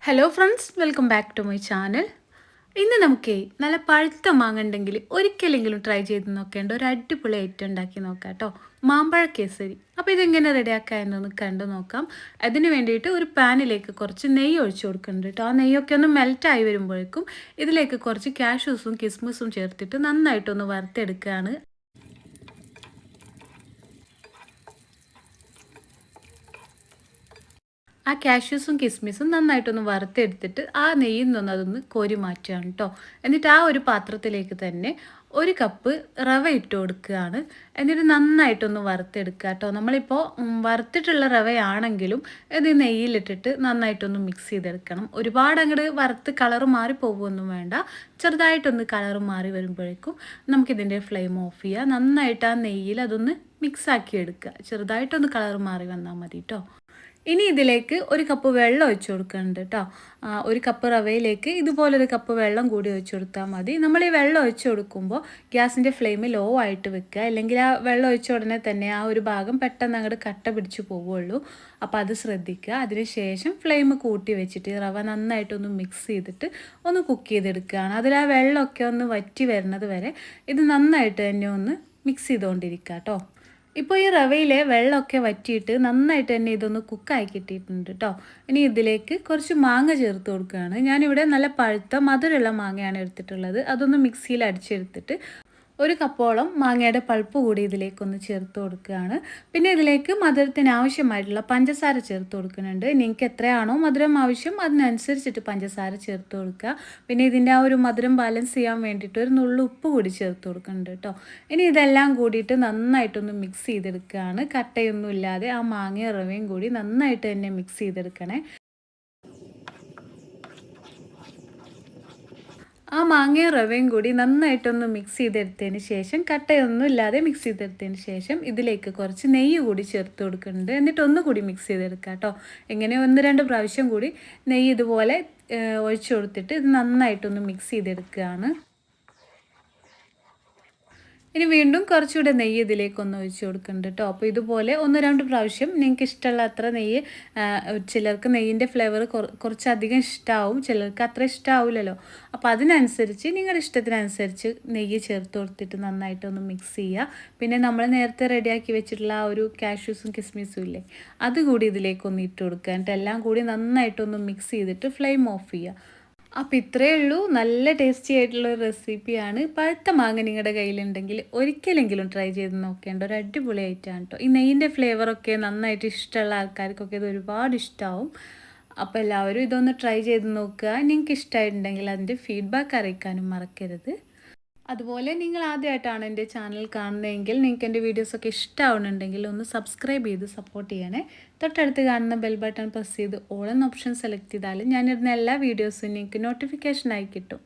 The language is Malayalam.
Hello friends, welcome back to my channel. ഇന്ന് നമുക്കേ നല്ല പഴുത്ത മാങ്ങ ഉണ്ടെങ്കിൽ ഒരിക്കലെങ്കിലും ട്രൈ ചെയ്ത് നോക്കേണ്ട ഒരു അടിപൊളി ഐറ്റം ഉണ്ടാക്കി നോക്കാം കേട്ടോ. മാമ്പഴ കേസരി. അപ്പോൾ ഇതെങ്ങനെ റെഡിയാക്കാമെന്നൊന്ന് കണ്ടു നോക്കാം. അതിന് വേണ്ടിയിട്ട് ഒരു പാനിലേക്ക് കുറച്ച് നെയ്യ് ഒഴിച്ചു കൊടുക്കുന്നുണ്ട് കേട്ടോ. ആ നെയ്യൊക്കെ ഒന്ന് മെൽറ്റായി വരുമ്പോഴേക്കും ഇതിലേക്ക് കുറച്ച് കാഷ്യൂസും കിസ്മിസും ചേർത്തിട്ട് നന്നായിട്ടൊന്ന് വറുത്തെടുക്കുകയാണ്. ആ കാഷ്യൂസും കിസ്മിസും നന്നായിട്ടൊന്ന് വറുത്തെടുത്തിട്ട് ആ നെയ്യിൽ നിന്ന് അതൊന്ന് കോരി മാറ്റുകയാണ് കേട്ടോ. എന്നിട്ട് ആ ഒരു പാത്രത്തിലേക്ക് തന്നെ ഒരു കപ്പ് റവ ഇട്ട് കൊടുക്കുകയാണ്. എന്നിട്ട് നന്നായിട്ടൊന്ന് വറുത്തെടുക്കുക കേട്ടോ. നമ്മളിപ്പോൾ വറുത്തിട്ടുള്ള റവയാണെങ്കിലും ഇത് നെയ്യിലിട്ടിട്ട് നന്നായിട്ടൊന്ന് മിക്സ് ചെയ്തെടുക്കണം. ഒരുപാട് അങ്ങോട്ട് വറുത്ത് കളറ് മാറി പോകുമൊന്നും വേണ്ട. ചെറുതായിട്ടൊന്ന് കളറ് മാറി വരുമ്പോഴേക്കും നമുക്കിതിൻ്റെ ഫ്ലെയിം ഓഫ് ചെയ്യുക. നന്നായിട്ട് ആ നെയ്യിൽ അതൊന്ന് മിക്സാക്കി എടുക്കുക. ചെറുതായിട്ടൊന്ന് കളറ് മാറി വന്നാൽ മതി കേട്ടോ. ഇനി ഇതിലേക്ക് ഒരു കപ്പ് വെള്ളം ഒഴിച്ചു കൊടുക്കുന്നുണ്ട് കേട്ടോ. ഒരു കപ്പ് റവയിലേക്ക് ഇതുപോലൊരു കപ്പ് വെള്ളം കൂടി ഒഴിച്ചു കൊടുത്താൽ മതി. നമ്മൾ ഈ വെള്ളം ഒഴിച്ചു കൊടുക്കുമ്പോൾ ഗ്യാസിൻ്റെ ഫ്ലെയിം ലോ ആയിട്ട് വെക്കുക. അല്ലെങ്കിൽ ആ വെള്ളം ഒഴിച്ച ഉടനെ തന്നെ ആ ഒരു ഭാഗം പെട്ടെന്ന് അങ്ങോട്ട് കട്ട പിടിച്ച് പോവുള്ളൂ. അപ്പോൾ അത് ശ്രദ്ധിക്കുക. അതിനുശേഷം ഫ്ലെയിം കൂട്ടി വെച്ചിട്ട് റവ നന്നായിട്ടൊന്ന് മിക്സ് ചെയ്തിട്ട് ഒന്ന് കുക്ക് ചെയ്തെടുക്കുകയാണ്. അതിൽ ആ വെള്ളമൊക്കെ ഒന്ന് വറ്റി വരുന്നത് വരെ ഇത് നന്നായിട്ട് തന്നെ ഒന്ന് മിക്സ് ചെയ്തുകൊണ്ടിരിക്കുക കേട്ടോ. ഇപ്പോൾ ഈ റവയിലെ വെള്ളമൊക്കെ വറ്റിയിട്ട് നന്നായിട്ട് തന്നെ ഇതൊന്ന് കുക്കായി കിട്ടിയിട്ടുണ്ട് കേട്ടോ. ഇനി ഇതിലേക്ക് കുറച്ച് മാങ്ങ ചേർത്ത് കൊടുക്കുകയാണ്. ഞാനിവിടെ നല്ല പഴുത്ത മധുരമുള്ള മാങ്ങയാണ് എടുത്തിട്ടുള്ളത്. അതൊന്ന് മിക്സിയിൽ അടിച്ചെടുത്തിട്ട് ഒരു കപ്പോളം മാങ്ങയുടെ പൾപ്പ് കൂടി ഇതിലേക്കൊന്ന് ചേർത്ത് കൊടുക്കുകയാണ്. പിന്നെ ഇതിലേക്ക് മധുരത്തിന് ആവശ്യമായിട്ടുള്ള പഞ്ചസാര ചേർത്ത് കൊടുക്കുന്നുണ്ട്. നിങ്ങൾക്ക് എത്രയാണോ മധുരം ആവശ്യം അതിനനുസരിച്ചിട്ട് പഞ്ചസാര ചേർത്ത് കൊടുക്കുക. പിന്നെ ഇതിൻ്റെ ആ ഒരു മധുരം ബാലൻസ് ചെയ്യാൻ വേണ്ടിയിട്ട് ഒരു നുള്ളു ഉപ്പ് കൂടി ചേർത്ത് കൊടുക്കുന്നുണ്ട് കേട്ടോ. ഇനി ഇതെല്ലാം കൂടിയിട്ട് നന്നായിട്ടൊന്ന് മിക്സ് ചെയ്തെടുക്കുകയാണ്. കട്ടയൊന്നും ഇല്ലാതെ ആ മാങ്ങയും റവയും കൂടി നന്നായിട്ട് തന്നെ മിക്സ് ചെയ്തെടുക്കണേ. ആ മാങ്ങയും റവയും കൂടി നന്നായിട്ടൊന്ന് മിക്സ് ചെയ്തെടുത്തതിന് ശേഷം കട്ടയൊന്നും ഇല്ലാതെ മിക്സ് ചെയ്തെടുത്തതിന് ശേഷം ഇതിലേക്ക് കുറച്ച് നെയ്യ് കൂടി ചേർത്ത് കൊടുക്കുന്നുണ്ട്. എന്നിട്ട് ഒന്നുകൂടി മിക്സ് ചെയ്തെടുക്കുക കേട്ടോ. ഇങ്ങനെ 1-2 പ്രാവശ്യം കൂടി നെയ്യ് ഇതുപോലെ ഒഴിച്ചു കൊടുത്തിട്ട് ഇത് നന്നായിട്ടൊന്ന് മിക്സ് ചെയ്തെടുക്കുകയാണ്. ഇനി വീണ്ടും കുറച്ചുകൂടെ നെയ്യ് ഇതിലേക്കൊന്ന് ഒഴിച്ച് കൊടുക്കുന്നുണ്ട് കേട്ടോ. അപ്പോൾ ഇതുപോലെ 1-2 പ്രാവശ്യം നിങ്ങൾക്ക് ഇഷ്ടമുള്ള അത്ര നെയ്യ്. ചിലർക്ക് നെയ്യിൻ്റെ ഫ്ലേവർ കുറച്ചധികം ഇഷ്ടമാവും, ചിലർക്ക് അത്ര ഇഷ്ടമാവില്ലല്ലോ. അപ്പോൾ അതിനനുസരിച്ച് നിങ്ങളുടെ ഇഷ്ടത്തിനനുസരിച്ച് നെയ്യ് ചേർത്ത് കൊടുത്തിട്ട് നന്നായിട്ടൊന്ന് മിക്സ് ചെയ്യുക. പിന്നെ നമ്മൾ നേരത്തെ റെഡിയാക്കി വെച്ചിട്ടുള്ള ആ ഒരു കാഷ്യൂസും കിസ്മിസും ഇല്ലേ, അതുകൂടി ഇതിലേക്കൊന്ന് ഇട്ട് കൊടുക്കുക. എന്നിട്ട് എല്ലാം കൂടി നന്നായിട്ടൊന്ന് മിക്സ് ചെയ്തിട്ട് ഫ്ലെയിം ഓഫ് ചെയ്യുക. അപ്പോൾ ഇത്രയേ ഉള്ളൂ. നല്ല ടേസ്റ്റി ആയിട്ടുള്ളൊരു റെസിപ്പിയാണ്. പഴുത്ത മാങ്ങ നിങ്ങളുടെ കയ്യിലുണ്ടെങ്കിൽ ഒരിക്കലെങ്കിലും ട്രൈ ചെയ്ത് നോക്കേണ്ട ഒരു അടിപൊളി ഐറ്റമാണ് കേട്ടോ. ഈ നെയ്യിൻ്റെ ഫ്ലേവറൊക്കെ നന്നായിട്ട് ഇഷ്ടമുള്ള ആൾക്കാർക്കൊക്കെ ഇത് ഒരുപാട് ഇഷ്ടമാവും. അപ്പോൾ എല്ലാവരും ഇതൊന്ന് ട്രൈ ചെയ്ത് നോക്കുക. നിങ്ങൾക്ക് ഇഷ്ടമായിട്ടുണ്ടെങ്കിൽ അതിൻ്റെ ഫീഡ്ബാക്ക് അറിയിക്കാനും മറക്കരുത്. അതുപോലെ നിങ്ങൾ ആദ്യമായിട്ടാണ് എൻ്റെ ചാനൽ കാണുന്നതെങ്കിൽ നിങ്ങൾക്ക് എൻ്റെ വീഡിയോസൊക്കെ ഇഷ്ടമാവുന്നുണ്ടെങ്കിൽ ഒന്ന് സബ്സ്ക്രൈബ് ചെയ്ത് സപ്പോർട്ട് ചെയ്യണേ. തൊട്ടടുത്ത് കാണുന്ന ബെൽ ബട്ടൺ പ്രസ് ചെയ്ത് ഓൾ എന്ന ഓപ്ഷൻ സെലക്ട് ചെയ്താൽ ഞാനിരുന്ന എല്ലാ വീഡിയോസും നിങ്ങൾക്ക് നോട്ടിഫിക്കേഷനായി കിട്ടും.